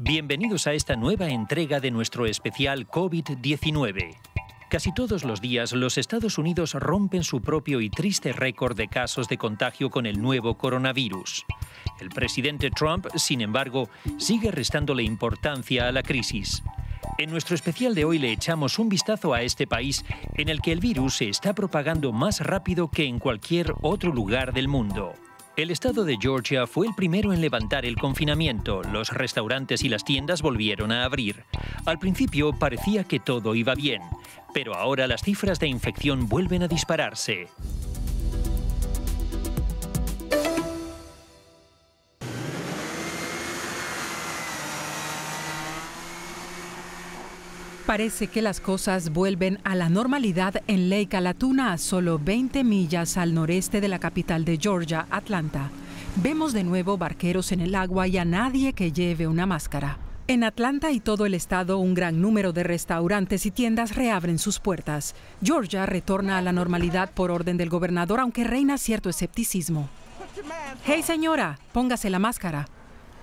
Bienvenidos a esta nueva entrega de nuestro especial COVID-19. Casi todos los días los Estados Unidos rompen su propio y triste récord de casos de contagio con el nuevo coronavirus. El presidente Trump, sin embargo, sigue restándole importancia a la crisis. En nuestro especial de hoy le echamos un vistazo a este país en el que el virus se está propagando más rápido que en cualquier otro lugar del mundo. El estado de Georgia fue el primero en levantar el confinamiento. Los restaurantes y las tiendas volvieron a abrir. Al principio parecía que todo iba bien, pero ahora las cifras de infección vuelven a dispararse. Parece que las cosas vuelven a la normalidad en Lake Allatoona, a solo 20 millas al noreste de la capital de Georgia, Atlanta. Vemos de nuevo barqueros en el agua y a nadie que lleve una máscara. En Atlanta y todo el estado, un gran número de restaurantes y tiendas reabren sus puertas. Georgia retorna a la normalidad por orden del gobernador, aunque reina cierto escepticismo. ¡Hey, señora! Póngase la máscara.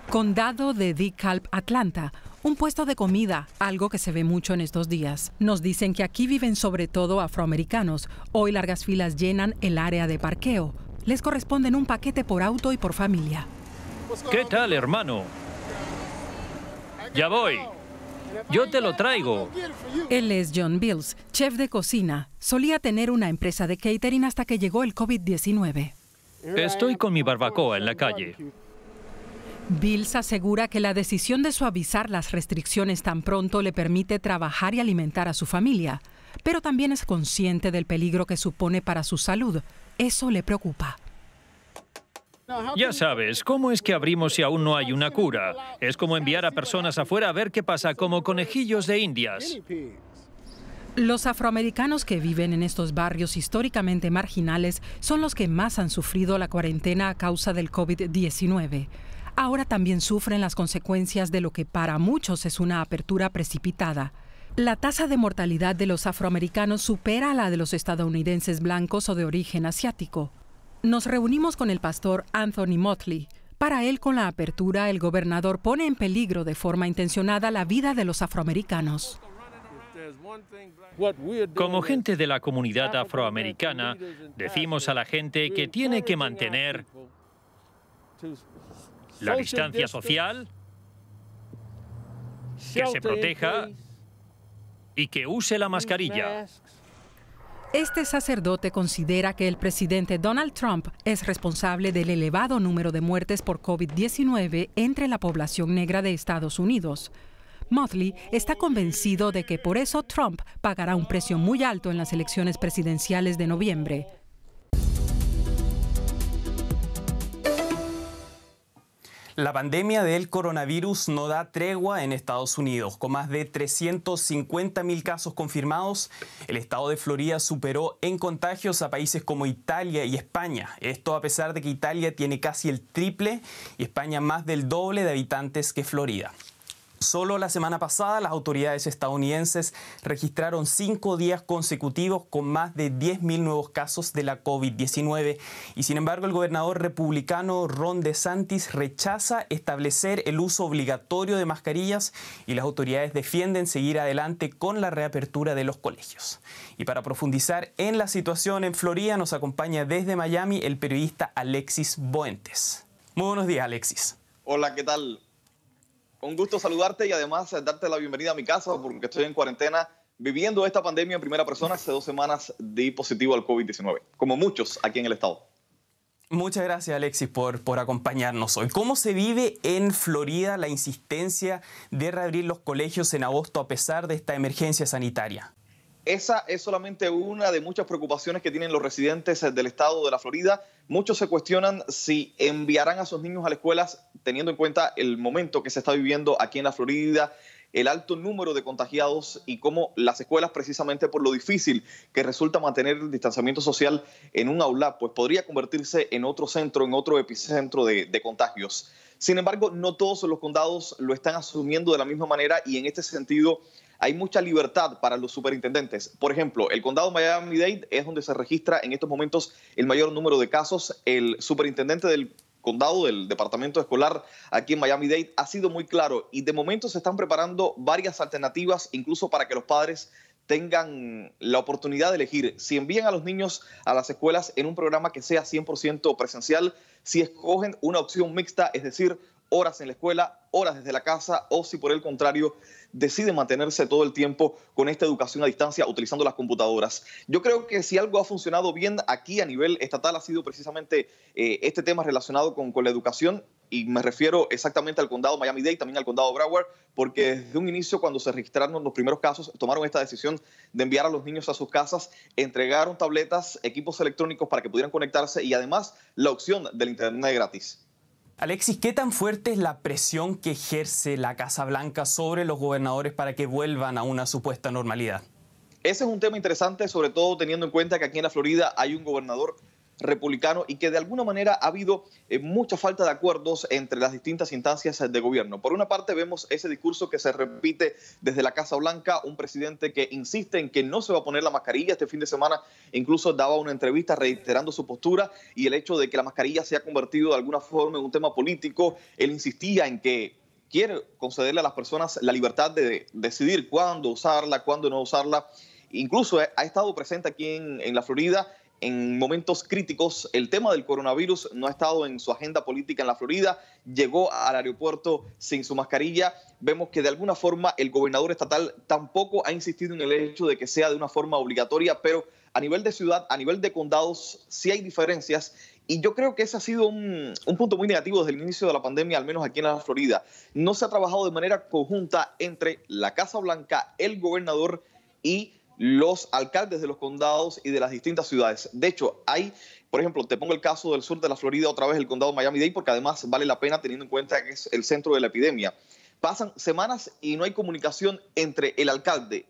Condado de DeKalb, Atlanta. Un puesto de comida, algo que se ve mucho en estos días. Nos dicen que aquí viven sobre todo afroamericanos. Hoy largas filas llenan el área de parqueo. Les corresponden un paquete por auto y por familia. ¿Qué tal, hermano? Ya voy. Yo te lo traigo. Él es John Bills, chef de cocina. Solía tener una empresa de catering hasta que llegó el COVID-19. Estoy con mi barbacoa en la calle. Bills asegura que la decisión de suavizar las restricciones tan pronto le permite trabajar y alimentar a su familia, pero también es consciente del peligro que supone para su salud. Eso le preocupa. Ya sabes, ¿cómo es que abrimos si aún no hay una cura? Es como enviar a personas afuera a ver qué pasa, como conejillos de indias. Los afroamericanos que viven en estos barrios históricamente marginales son los que más han sufrido la cuarentena a causa del COVID-19. Ahora también sufren las consecuencias de lo que para muchos es una apertura precipitada. La tasa de mortalidad de los afroamericanos supera a la de los estadounidenses blancos o de origen asiático. Nos reunimos con el pastor Anthony Motley. Para él, con la apertura, el gobernador pone en peligro de forma intencionada la vida de los afroamericanos. Como gente de la comunidad afroamericana, decimos a la gente que tiene que mantener la distancia social, que se proteja y que use la mascarilla. Este sacerdote considera que el presidente Donald Trump es responsable del elevado número de muertes por COVID-19 entre la población negra de Estados Unidos. Motley está convencido de que por eso Trump pagará un precio muy alto en las elecciones presidenciales de noviembre. La pandemia del coronavirus no da tregua en Estados Unidos. Con más de 350.000 casos confirmados, el estado de Florida superó en contagios a países como Italia y España. Esto a pesar de que Italia tiene casi el triple y España más del doble de habitantes que Florida. Solo la semana pasada las autoridades estadounidenses registraron 5 días consecutivos con más de 10.000 nuevos casos de la COVID-19 y sin embargo el gobernador republicano Ron DeSantis rechaza establecer el uso obligatorio de mascarillas y las autoridades defienden seguir adelante con la reapertura de los colegios. Y para profundizar en la situación en Florida nos acompaña desde Miami el periodista Alexis Boentes. Muy buenos días, Alexis. Hola, ¿qué tal? Un gusto saludarte y además darte la bienvenida a mi casa porque estoy en cuarentena viviendo esta pandemia en primera persona. Hace 2 semanas di positivo al COVID-19, como muchos aquí en el estado. Muchas gracias, Alexis, por acompañarnos hoy. ¿Cómo se vive en Florida la insistencia de reabrir los colegios en agosto a pesar de esta emergencia sanitaria? Esa es solamente una de muchas preocupaciones que tienen los residentes del estado de la Florida. Muchos se cuestionan si enviarán a sus niños a las escuelas teniendo en cuenta el momento que se está viviendo aquí en la Florida, el alto número de contagiados y cómo las escuelas, precisamente por lo difícil que resulta mantener el distanciamiento social en un aula, pues podría convertirse en otro centro, en otro epicentro de contagios. Sin embargo, no todos los condados lo están asumiendo de la misma manera y en este sentido hay mucha libertad para los superintendentes. Por ejemplo, el condado Miami-Dade es donde se registra en estos momentos el mayor número de casos. El superintendente del condado, del departamento escolar aquí en Miami-Dade, ha sido muy claro y de momento se están preparando varias alternativas, incluso para que los padres tengan la oportunidad de elegir si envían a los niños a las escuelas en un programa que sea 100% presencial, si escogen una opción mixta, es decir, horas en la escuela, horas desde la casa, o si por el contrario deciden mantenerse todo el tiempo con esta educación a distancia utilizando las computadoras. Yo creo que si algo ha funcionado bien aquí a nivel estatal ha sido precisamente este tema relacionado con la educación, y me refiero exactamente al condado Miami-Dade, también al condado Broward, porque desde un inicio, cuando se registraron los primeros casos, tomaron esta decisión de enviar a los niños a sus casas, entregaron tabletas, equipos electrónicos para que pudieran conectarse y además la opción del internet gratis. Alexis, ¿qué tan fuerte es la presión que ejerce la Casa Blanca sobre los gobernadores para que vuelvan a una supuesta normalidad? Ese es un tema interesante, sobre todo teniendo en cuenta que aquí en la Florida hay un gobernador republicano y que de alguna manera ha habido mucha falta de acuerdos entre las distintas instancias de gobierno. Por una parte vemos ese discurso que se repite desde la Casa Blanca, un presidente que insiste en que no se va a poner la mascarilla. Este fin de semana incluso daba una entrevista reiterando su postura y el hecho de que la mascarilla se ha convertido de alguna forma en un tema político. Él insistía en que quiere concederle a las personas la libertad de decidir cuándo usarla, cuándo no usarla. Incluso ha estado presente aquí en la Florida en momentos críticos. El tema del coronavirus no ha estado en su agenda política en la Florida. Llegó al aeropuerto sin su mascarilla. Vemos que de alguna forma el gobernador estatal tampoco ha insistido en el hecho de que sea de una forma obligatoria, pero a nivel de ciudad, a nivel de condados, sí hay diferencias. Y yo creo que ese ha sido un punto muy negativo desde el inicio de la pandemia, al menos aquí en la Florida. No se ha trabajado de manera conjunta entre la Casa Blanca, el gobernador y los alcaldes de los condados y de las distintas ciudades. De hecho, hay, por ejemplo, te pongo el caso del sur de la Florida, otra vez el condado Miami-Dade, porque además vale la pena teniendo en cuenta que es el centro de la epidemia. Pasan semanas y no hay comunicación entre el alcalde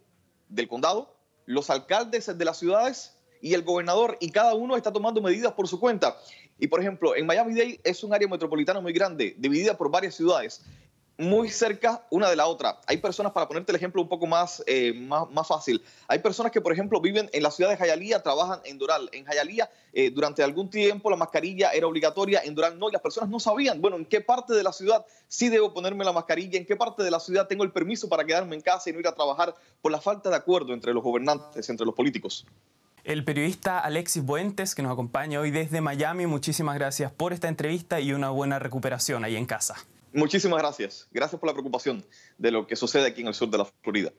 del condado, los alcaldes de las ciudades y el gobernador, y cada uno está tomando medidas por su cuenta. Y, por ejemplo, en Miami-Dade es un área metropolitana muy grande, dividida por varias ciudades, muy cerca una de la otra. Hay personas, para ponerte el ejemplo un poco más fácil, hay personas que, por ejemplo, viven en la ciudad de Hialeah, trabajan en Doral. En Hialeah, durante algún tiempo la mascarilla era obligatoria, en Doral no, y las personas no sabían, bueno, en qué parte de la ciudad sí debo ponerme la mascarilla, en qué parte de la ciudad tengo el permiso para quedarme en casa y no ir a trabajar, por la falta de acuerdo entre los gobernantes, entre los políticos. El periodista Alexis Buentes, que nos acompaña hoy desde Miami, muchísimas gracias por esta entrevista y una buena recuperación ahí en casa. Muchísimas gracias. Gracias por la preocupación de lo que sucede aquí en el sur de la Florida.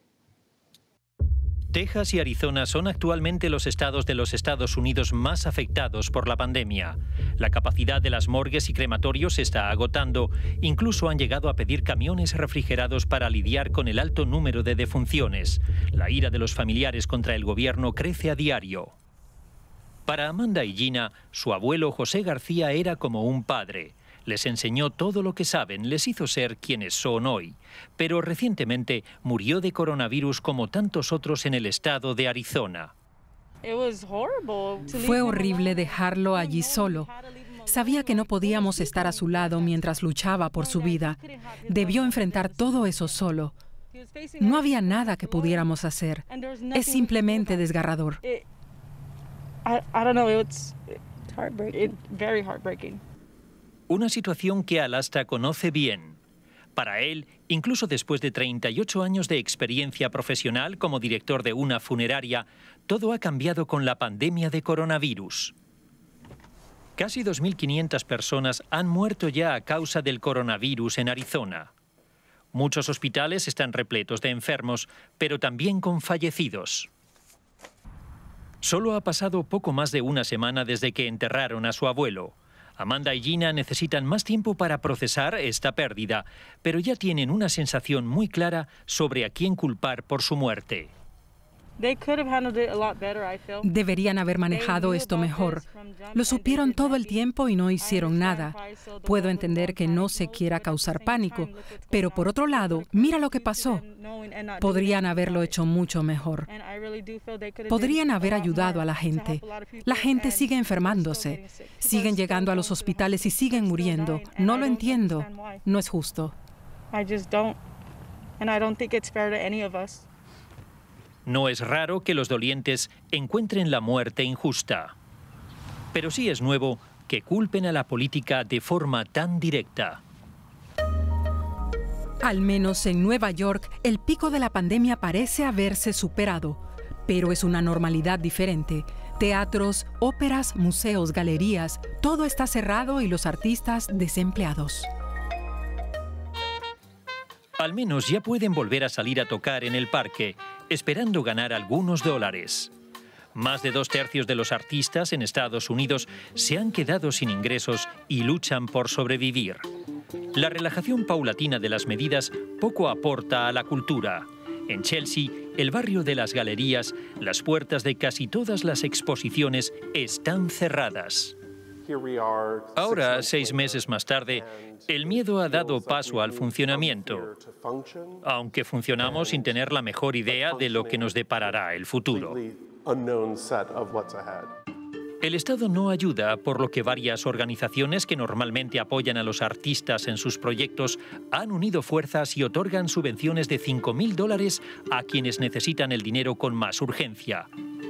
Texas y Arizona son actualmente los estados de los Estados Unidos más afectados por la pandemia. La capacidad de las morgues y crematorios se está agotando. Incluso han llegado a pedir camiones refrigerados para lidiar con el alto número de defunciones. La ira de los familiares contra el gobierno crece a diario. Para Amanda y Gina, su abuelo José García era como un padre. Les enseñó todo lo que saben, les hizo ser quienes son hoy. Pero recientemente murió de coronavirus como tantos otros en el estado de Arizona. Fue horrible dejarlo allí solo. Sabía que no podíamos estar a su lado mientras luchaba por su vida. Debió enfrentar todo eso solo. No había nada que pudiéramos hacer. Es simplemente desgarrador. Una situación que Alasta conoce bien. Para él, incluso después de 38 años de experiencia profesional como director de una funeraria, todo ha cambiado con la pandemia de coronavirus. Casi 2.500 personas han muerto ya a causa del coronavirus en Arizona. Muchos hospitales están repletos de enfermos, pero también con fallecidos. Solo ha pasado poco más de una semana desde que enterraron a su abuelo. Amanda y Gina necesitan más tiempo para procesar esta pérdida, pero ya tienen una sensación muy clara sobre a quién culpar por su muerte. Deberían haber manejado esto mejor. Lo supieron todo el tiempo y no hicieron nada. Puedo entender que no se quiera causar pánico, pero por otro lado, mira lo que pasó. Podrían haberlo hecho mucho mejor. Podrían haber ayudado a la gente. La gente sigue enfermándose, siguen llegando a los hospitales y siguen muriendo. No lo entiendo. No es justo. No es raro que los dolientes encuentren la muerte injusta. Pero sí es nuevo que culpen a la política de forma tan directa. Al menos en Nueva York, el pico de la pandemia parece haberse superado, pero es una normalidad diferente. Teatros, óperas, museos, galerías, todo está cerrado y los artistas desempleados. Al menos ya pueden volver a salir a tocar en el parque, esperando ganar algunos dólares. Más de 2/3 de los artistas en Estados Unidos se han quedado sin ingresos y luchan por sobrevivir. La relajación paulatina de las medidas poco aporta a la cultura. En Chelsea, el barrio de las galerías, las puertas de casi todas las exposiciones están cerradas. Ahora, 6 meses más tarde, el miedo ha dado paso al funcionamiento, aunque funcionamos sin tener la mejor idea de lo que nos deparará el futuro. El Estado no ayuda, por lo que varias organizaciones que normalmente apoyan a los artistas en sus proyectos han unido fuerzas y otorgan subvenciones de $5.000 a quienes necesitan el dinero con más urgencia.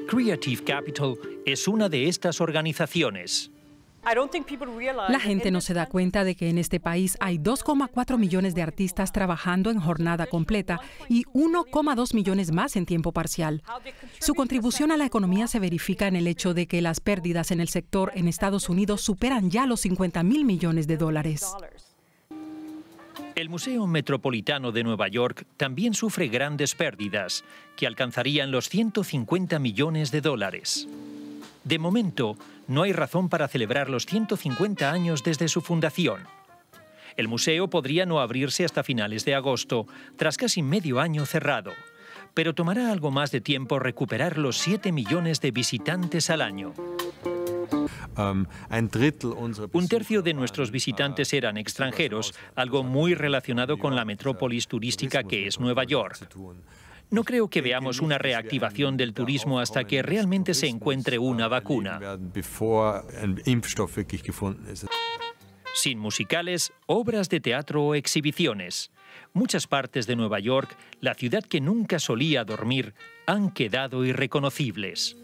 Creative Capital es una de estas organizaciones. La gente no se da cuenta de que en este país hay 2,4 millones de artistas trabajando en jornada completa y 1,2 millones más en tiempo parcial. Su contribución a la economía se verifica en el hecho de que las pérdidas en el sector en Estados Unidos superan ya los $50.000 millones. El Museo Metropolitano de Nueva York también sufre grandes pérdidas, que alcanzarían los $150 millones. De momento, no hay razón para celebrar los 150 años desde su fundación. El museo podría no abrirse hasta finales de agosto, tras casi medio año cerrado, pero tomará algo más de tiempo recuperar los 7 millones de visitantes al año. 1/3 de nuestros visitantes eran extranjeros, algo muy relacionado con la metrópolis turística que es Nueva York. No creo que veamos una reactivación del turismo hasta que realmente se encuentre una vacuna. Sin musicales, obras de teatro o exhibiciones. Muchas partes de Nueva York, la ciudad que nunca solía dormir, han quedado irreconocibles.